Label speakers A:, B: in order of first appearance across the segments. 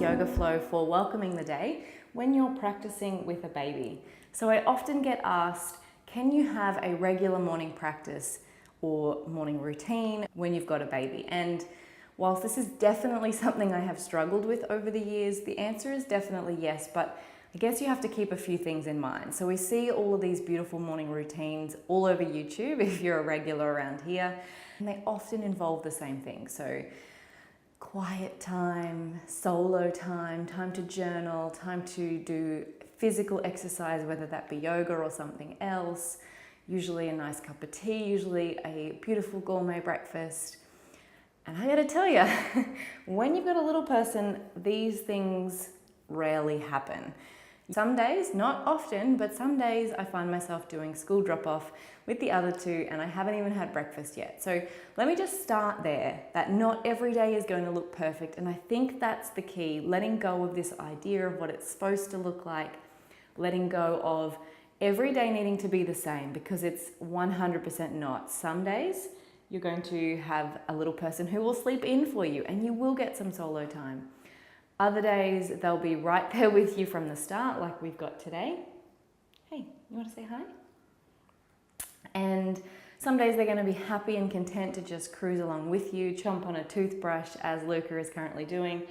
A: yoga flow for welcoming the day when you're practicing with a baby. So I often get asked, can you have a regular morning practice or morning routine when you've got a baby? And whilst this is definitely something I have struggled with over the years, the answer is definitely yes, but I guess you have to keep a few things in mind. So we see all of these beautiful morning routines all over YouTube if you're a regular around here, and they often involve the same thing. So quiet time, solo time, time to journal, time to do physical exercise, whether that be yoga or something else, usually a nice cup of tea, usually a beautiful gourmet breakfast. And I gotta tell you, when you've got a little person, these things rarely happen. Some days, not often, but some days I find myself doing school drop-off with the other two and I haven't even had breakfast yet. So let me just start there, that not every day is going to look perfect. And I think that's the key, letting go of this idea of what it's supposed to look like, letting go of every day needing to be the same, because it's 100% not. Some days you're going to have a little person who will sleep in for you and you will get some solo time. Other days, they'll be right there with you from the start, like we've got today. Hey, you want to say hi? And some days they're going to be happy and content to just cruise along with you, chomp on a toothbrush, as Luca is currently doing.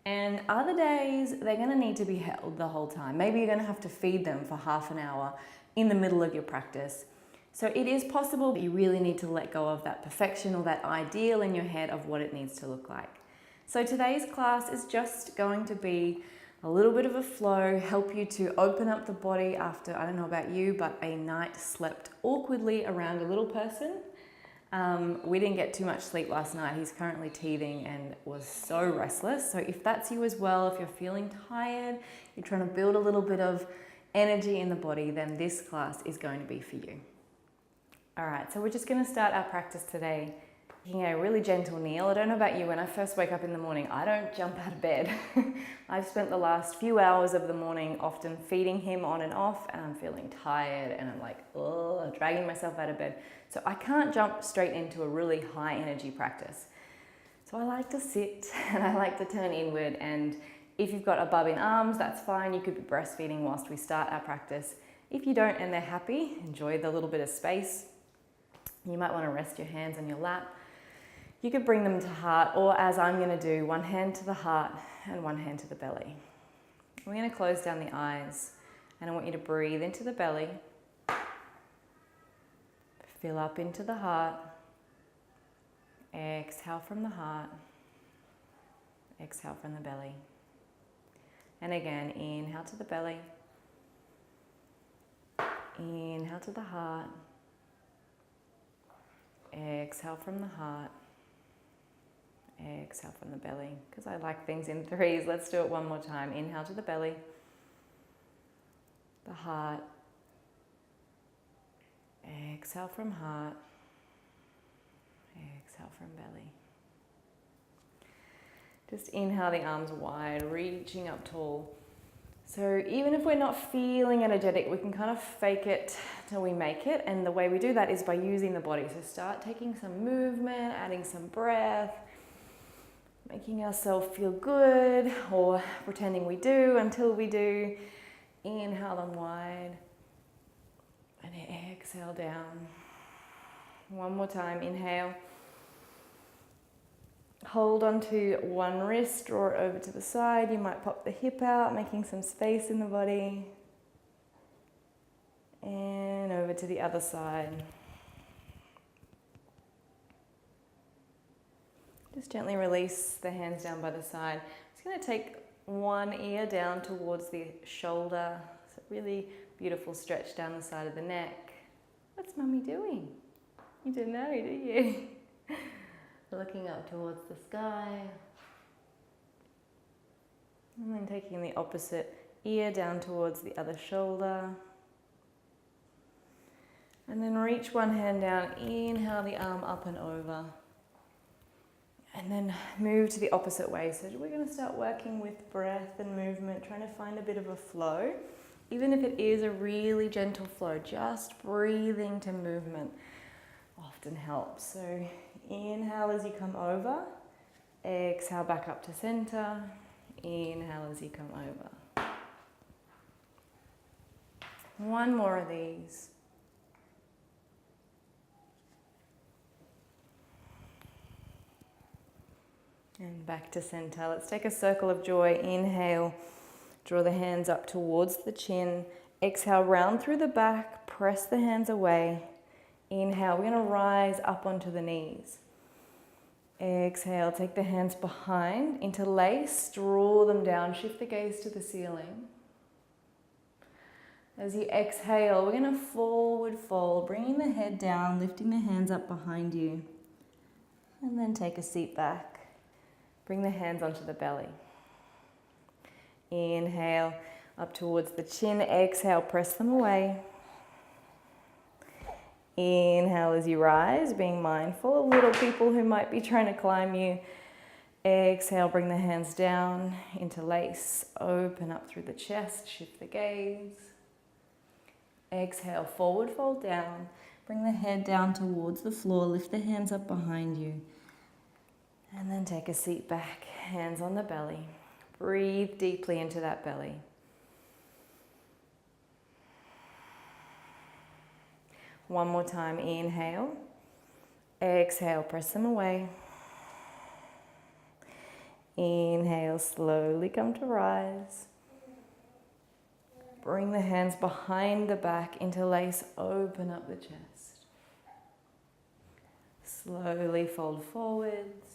A: And other days, they're going to need to be held the whole time. Maybe you're going to have to feed them for half an hour in the middle of your practice. So it is possible, but you really need to let go of that perfection or that ideal in your head of what it needs to look like. So today's class is just going to be a little bit of a flow, help you to open up the body after, I don't know about you, but a night slept awkwardly around a little person. We didn't get too much sleep last night. He's currently teething and was so restless. So if that's you as well, if you're feeling tired, you're trying to build a little bit of energy in the body, then this class is going to be for you. All right, so we're just going to start our practice today taking a really gentle kneel. I don't know about you, when I first wake up in the morning, I don't jump out of bed. I've spent the last few hours of the morning often feeding him on and off, and I'm feeling tired and I'm like, oh, dragging myself out of bed. So I can't jump straight into a really high energy practice. So I like to sit and I like to turn inward, and if you've got a bub in arms, that's fine. You could be breastfeeding whilst we start our practice. If you don't and they're happy, enjoy the little bit of space. You might want to rest your hands on your lap. You could bring them to heart, or as I'm going to do, one hand to the heart and one hand to the belly. We're going to close down the eyes, and I want you to breathe into the belly, fill up into the heart, exhale from the heart, exhale from the belly. And again, inhale to the belly, inhale to the heart, exhale from the heart, exhale from the belly, because I like things in threes. Let's do it one more time. Inhale to the belly, the heart, exhale from heart, exhale from belly. Just inhale the arms wide, reaching up tall. So even if we're not feeling energetic, we can kind of fake it till we make it. And the way we do that is by using the body. So start taking some movement, adding some breath, making ourselves feel good, or pretending we do until we do. Inhale them wide and exhale down. One more time, inhale. Hold onto one wrist, draw it over to the side. You might pop the hip out, making some space in the body. And over to the other side. Just gently release the hands down by the side. I'm just going to take one ear down towards the shoulder. So really beautiful stretch down the side of the neck. What's Mummy doing? You don't know, do you? Looking up towards the sky. And then taking the opposite ear down towards the other shoulder. And then reach one hand down, inhale the arm up and over. And then move to the opposite way. So we're going to start working with breath and movement, trying to find a bit of a flow. Even if it is a really gentle flow, just breathing to movement often helps. So inhale as you come over, exhale back up to center, Inhale as you come over. One more of these. And back to center. Let's take a circle of joy. Inhale, draw the hands up towards the chin. Exhale, round through the back, press the hands away. Inhale, we're gonna rise up onto the knees. Exhale, take the hands behind, interlace, draw them down, shift the gaze to the ceiling. As you exhale, we're gonna forward fold, bringing the head down, lifting the hands up behind you. And then take a seat back. Bring the hands onto the belly. Inhale, up towards the chin. Exhale, press them away. Inhale as you rise, being mindful of little people who might be trying to climb you. Exhale, bring the hands down, interlace, open up through the chest, shift the gaze. Exhale, forward fold down. Bring the head down towards the floor, lift the hands up behind you. And then take a seat back, hands on the belly. Breathe deeply into that belly. One more time, inhale. Exhale, press them away. Inhale, slowly come to rise. Bring the hands behind the back, interlace, open up the chest. Slowly fold forwards.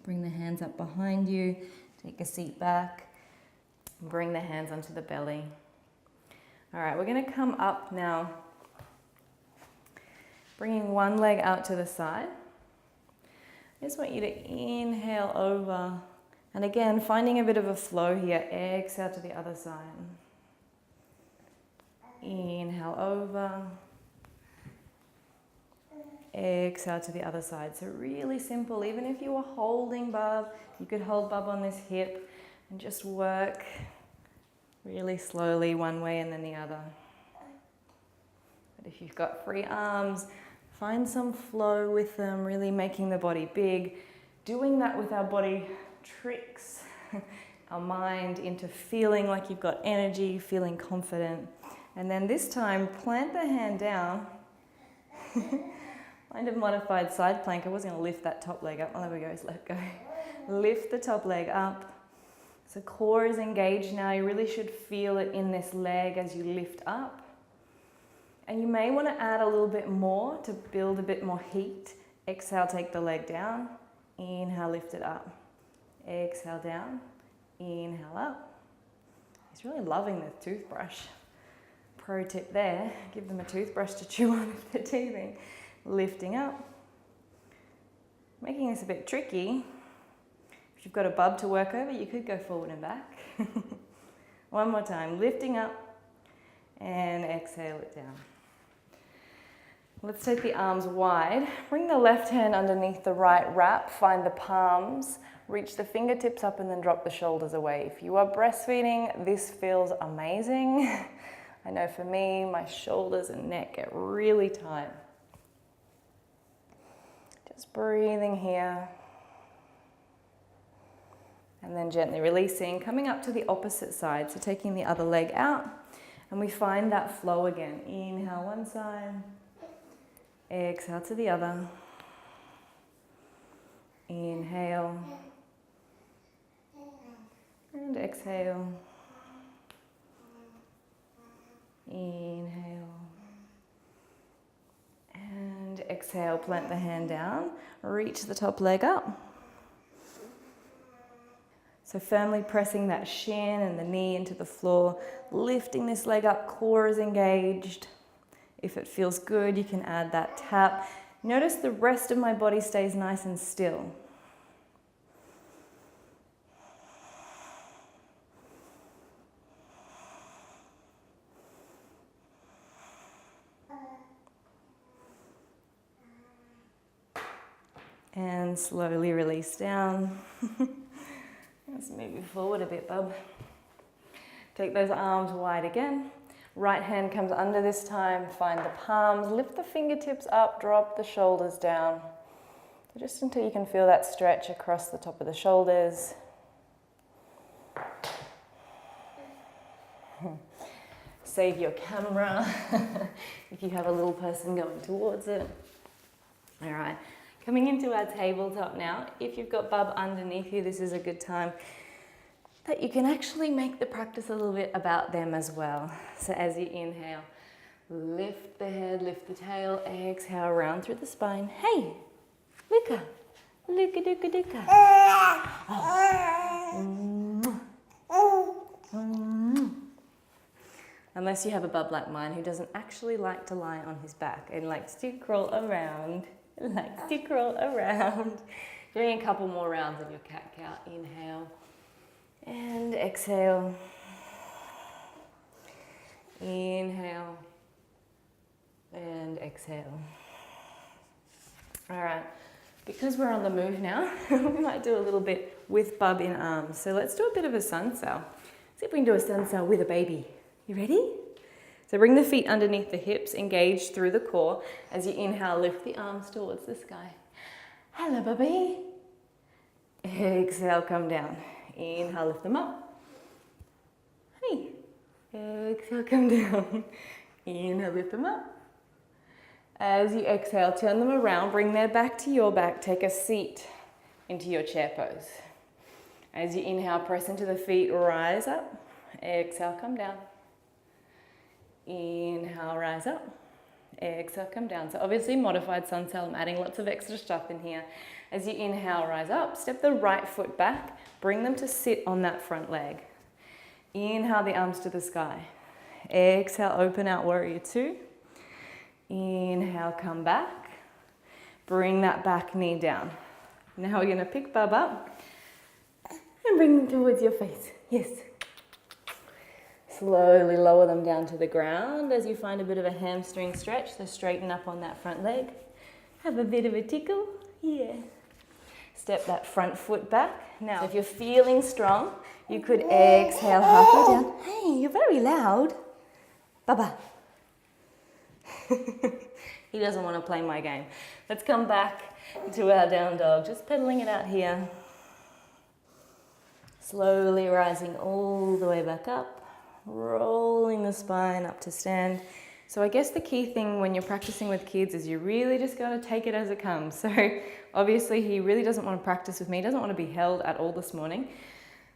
A: Bring the hands up behind you, take a seat back, bring the hands onto the belly. All right, we're gonna come up now, bringing one leg out to the side. I just want you to inhale over, and again, finding a bit of a flow here, exhale to the other side. Inhale over. Exhale to the other side. So really simple. Even if you were holding Bub, you could hold Bub on this hip and just work really slowly one way and then the other. But if you've got free arms, find some flow with them, really making the body big. Doing that with our body tricks our mind into feeling like you've got energy, feeling confident. And then this time, plant the hand down. Find a modified side plank. I was going to lift that top leg up. Oh, there we go. Let go. Lift the top leg up. So core is engaged now. You really should feel it in this leg as you lift up. And you may want to add a little bit more to build a bit more heat. Exhale, take the leg down. Inhale, lift it up. Exhale, down. Inhale, up. He's really loving the toothbrush. Pro tip there, give them a toothbrush to chew on if they're teething. Lifting up. Making this a bit tricky. If you've got a Bub to work over, you could go forward and back. One more time, lifting up and exhale it down. Let's take the arms wide. Bring the left hand underneath the right wrap, find the palms, reach the fingertips up and then drop the shoulders away. If you are breastfeeding, this feels amazing. I know for me, my shoulders and neck get really tight. Just breathing here. And then gently releasing, coming up to the opposite side. So taking the other leg out and we find that flow again. Inhale one side, exhale to the other. Inhale and exhale. Inhale and exhale, plant the hand down, reach the top leg up. So firmly pressing that shin and the knee into the floor, lifting this leg up, core is engaged. If it feels good, you can add that tap. Notice the rest of my body stays nice and still. And slowly release down. Let's move you forward a bit, Bub. Take those arms wide again. Right hand comes under this time. Find the palms. Lift the fingertips up. Drop the shoulders down. So just until you can feel that stretch across the top of the shoulders. save your camera if you have a little person going towards it. All right, coming into our tabletop now. If you've got Bub underneath you, this is a good time that you can actually make the practice a little bit about them as well. So as you inhale, lift the head, lift the tail, exhale, round through the spine. Hey, Luca, Luca, Luca, Luca. Unless you have a Bub like mine who doesn't actually like to lie on his back and likes to crawl around, Doing a couple more rounds of your cat-cow. Inhale and exhale. Inhale and exhale. All right, because we're on the move now, we might do a little bit with Bub in arms. So let's do a bit of a sun sal. See if we can do a sun sal with a baby. You ready? So bring the feet underneath the hips, engage through the core. As you inhale, lift the arms towards the sky. Hello, Bubby. Exhale, come down. Inhale, lift them up. Hey. Exhale, come down. Inhale, lift them up. As you exhale, turn them around, bring their back to your back, take a seat into your chair pose. As you inhale, press into the feet, rise up. Exhale, come down. Inhale, rise up. Exhale, come down. So obviously modified sun sal, I'm adding lots of extra stuff in here. As you inhale, rise up, step the right foot back, bring them to sit on that front leg. Inhale the arms to the sky. Exhale, open out, warrior two. Inhale, come back. Bring that back knee down. Now we're going to pick Bub up and bring them towards your face. Yes. Slowly lower them down to the ground as you find a bit of a hamstring stretch. So straighten up on that front leg. Have a bit of a tickle. Yeah. Step that front foot back. Now, if you're feeling strong, you could exhale halfway down. Hey, you're very loud. Baba. He doesn't want to play my game. Let's come back to our down dog. Just pedaling it out here. Slowly rising all the way back up. Rolling the spine up to stand. So I guess the key thing when you're practicing with kids is you really just got to take it as it comes. So obviously he really doesn't want to practice with me, doesn't want to be held at all this morning.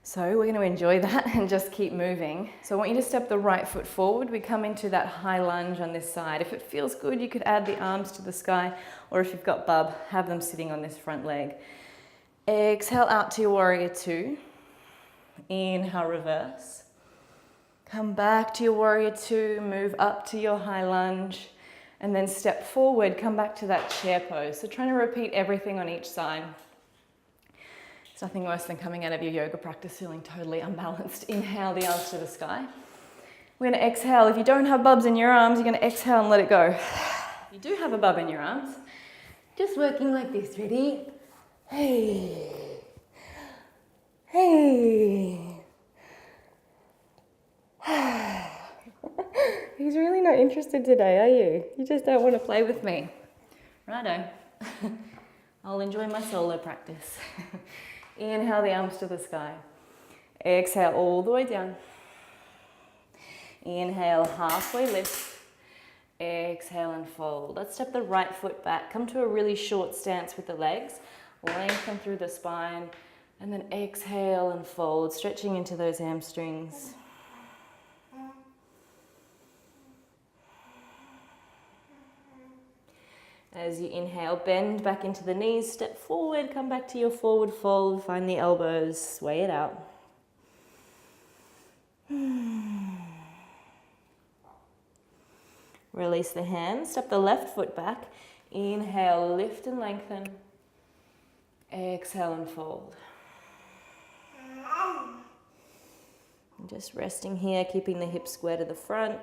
A: So we're going to enjoy that and just keep moving. So I want you to step the right foot forward. We come into that high lunge on this side. If it feels good, you could add the arms to the sky, or if you've got Bub, have them sitting on this front leg. Exhale out to your warrior two. Inhale, reverse. Come back to your warrior two, move up to your high lunge, and then step forward, come back to that chair pose. So trying to repeat everything on each side. There's nothing worse than coming out of your yoga practice feeling totally unbalanced. Inhale the arms to the sky. We're going to exhale. If you don't have Bubs in your arms, you're going to exhale and let it go. If you do have a Bub in your arms, just working like this. Ready? Hey. Hey. He's really not interested today, are you? You just don't want to play with me. Righto. I'll enjoy my solo practice. Inhale the arms to the sky. Exhale all the way down. Inhale, halfway lift. Exhale and fold. Let's step the right foot back. Come to a really short stance with the legs. Lengthen through the spine. And then exhale and fold, stretching into those hamstrings. As you inhale, bend back into the knees, step forward, come back to your forward fold, find the elbows, sway it out. Release the hands, step the left foot back, inhale, lift and lengthen, exhale and fold. Just resting here, keeping the hips square to the front.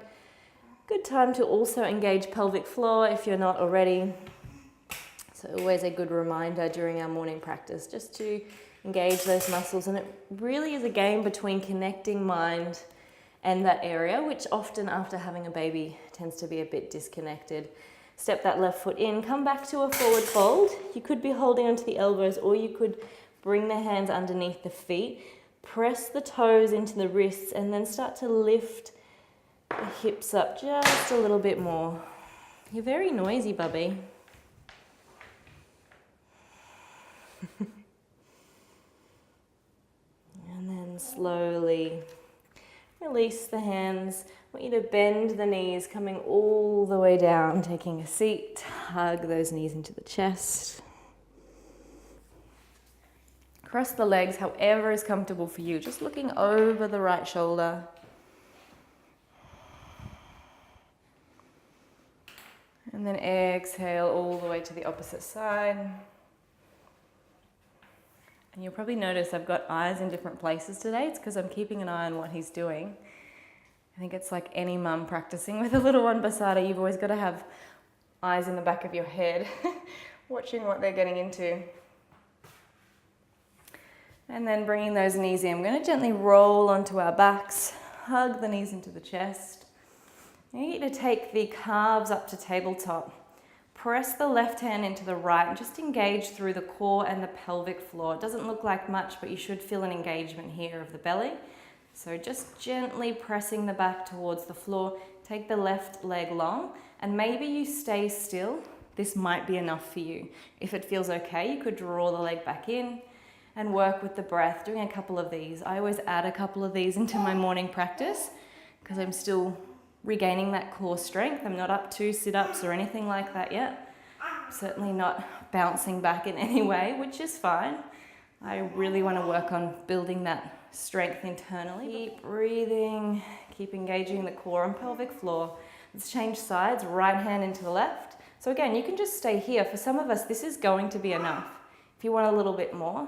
A: Good time to also engage pelvic floor if you're not already. So always a good reminder during our morning practice just to engage those muscles. And it really is a game between connecting mind and that area, which often after having a baby tends to be a bit disconnected. Step that left foot in, come back to a forward fold. You could be holding onto the elbows, or you could bring the hands underneath the feet, press the toes into the wrists, and then start to lift The hips up just a little bit more. You're very noisy, Bubby. And then slowly release the hands. I want you to bend the knees, coming all the way down, taking a seat. Hug those knees into the chest. Cross the legs however is comfortable for you, just looking over the right shoulder. And then exhale all the way to the opposite side. And you'll probably notice I've got eyes in different places today. It's because I'm keeping an eye on what he's doing. I think it's like any mum practicing with a little one beside her. You've always got to have eyes in the back of your head, watching what they're getting into. And then bringing those knees in. We're going to gently roll onto our backs, hug the knees into the chest. You need to take the calves up to tabletop. Press the left hand into the right and just engage through the core and the pelvic floor. It doesn't look like much, but you should feel an engagement here of the belly. So just gently pressing the back towards the floor. Take the left leg long and maybe you stay still. This might be enough for you. If it feels okay, you could draw the leg back in and work with the breath, doing a couple of these. I always add a couple of these into my morning practice because I'm still regaining that core strength. I'm not up to sit-ups or anything like that yet. I'm certainly not bouncing back in any way, which is fine. I really want to work on building that strength internally. Keep breathing, keep engaging the core and pelvic floor. Let's change sides, right hand into the left. So again, you can just stay here. For some of us, this is going to be enough. If you want a little bit more,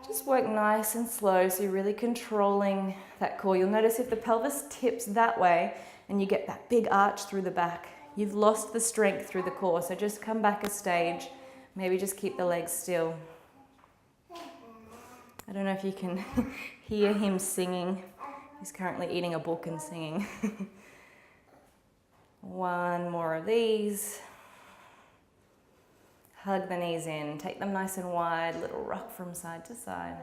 A: just work nice and slow so you're really controlling that core. You'll notice if the pelvis tips that way and you get that big arch through the back, you've lost the strength through the core. So just come back a stage, maybe just keep the legs still. I don't know if you can hear him singing. He's currently eating a book and singing. One more of these. Hug the knees in, take them nice and wide, little rock from side to side.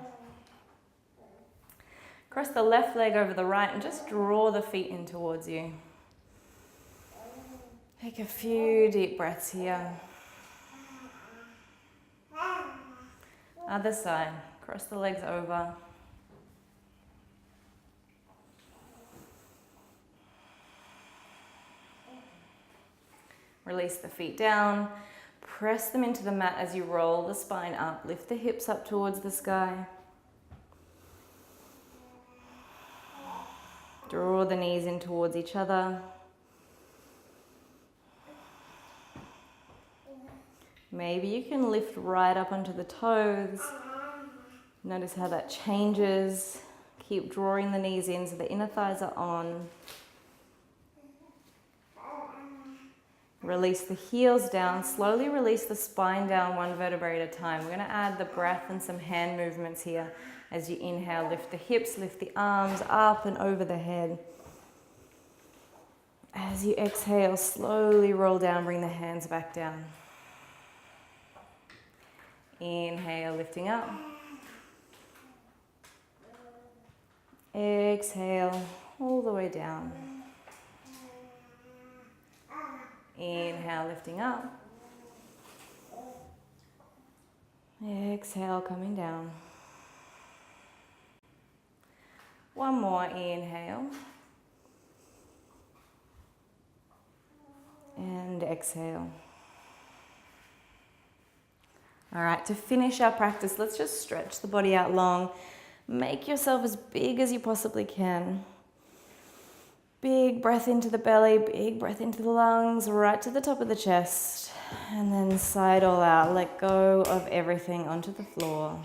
A: Cross the left leg over the right and just draw the feet in towards you. Take a few deep breaths here. Other side, cross the legs over. Release the feet down. Press them into the mat as you roll the spine up. Lift the hips up towards the sky. Draw the knees in towards each other. Maybe you can lift right up onto the toes. Notice how that changes. Keep drawing the knees in so the inner thighs are on. Release the heels down, slowly release the spine down one vertebrae at a time. We're going to add the breath and some hand movements here. As you inhale, lift the hips, lift the arms up and over the head. As you exhale, slowly roll down, bring the hands back down. Inhale, lifting up. Exhale, all the way down. Inhale, lifting up. Exhale, coming down. One more, inhale. And exhale. All right, to finish our practice, let's just stretch the body out long. Make yourself as big as you possibly can. Big breath into the belly, big breath into the lungs, right to the top of the chest. And then sigh it all out. Let go of everything onto the floor.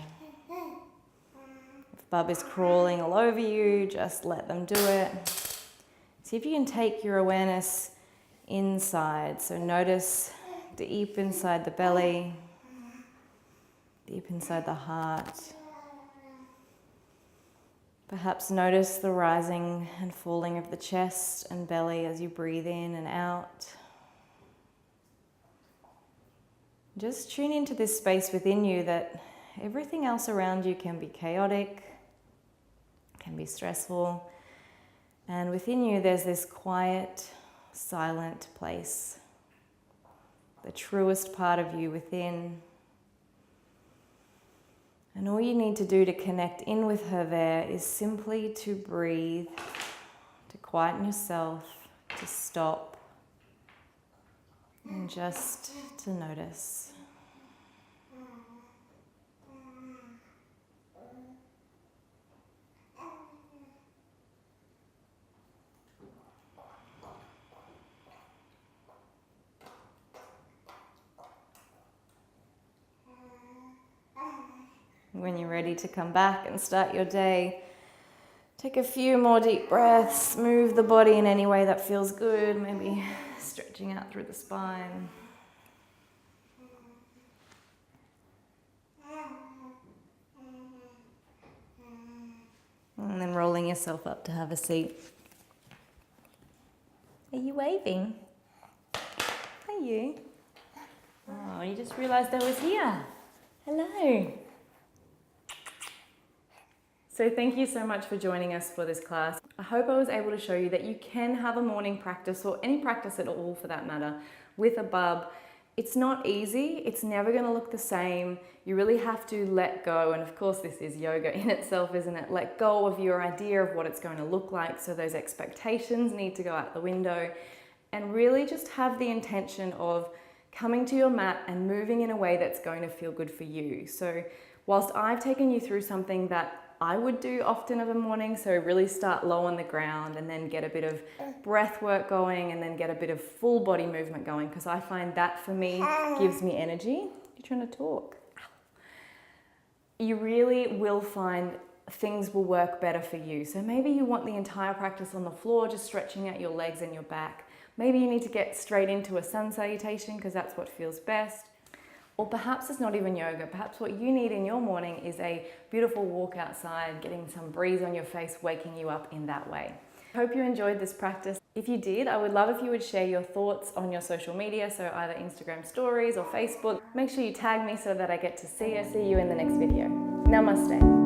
A: If Bub is crawling all over you, just let them do it. See if you can take your awareness inside. So notice deep inside the belly, deep inside the heart. Perhaps notice the rising and falling of the chest and belly as you breathe in and out. Just tune into this space within you that everything else around you can be chaotic, can be stressful, And within you, there's this quiet, silent place, the truest part of you within. And all you need to do to connect in with her there is simply to breathe, to quieten yourself, to stop, and just to notice. When you're ready to come back and start your day, take a few more deep breaths, move the body in any way that feels good, maybe stretching out through the spine. And then rolling yourself up to have a seat. Are you waving? Are you? Oh, you just realised I was here. Hello. So thank you so much for joining us for this class. I hope I was able to show you that you can have a morning practice, or any practice at all for that matter, with a bub. It's not easy, it's never going to look the same. You really have to let go, and of course this is yoga in itself, isn't it? Let go of your idea of what it's going to look like, so those expectations need to go out the window, and really just have the intention of coming to your mat and moving in a way that's going to feel good for you. So whilst I've taken you through something that I would do often of a morning, so really start low on the ground and then get a bit of breath work going and then get a bit of full body movement going, because I find that for me gives me energy. You're trying to talk. You really will find things will work better for you. So maybe you want the entire practice on the floor, just stretching out your legs and your back. Maybe you need to get straight into a sun salutation because that's what feels best. Or perhaps it's not even yoga. Perhaps what you need in your morning is a beautiful walk outside, getting some breeze on your face, waking you up in that way. I hope you enjoyed this practice. If you did, I would love if you would share your thoughts on your social media, so either Instagram stories or Facebook. Make sure you tag me so that I get to see you. See you in the next video. Namaste.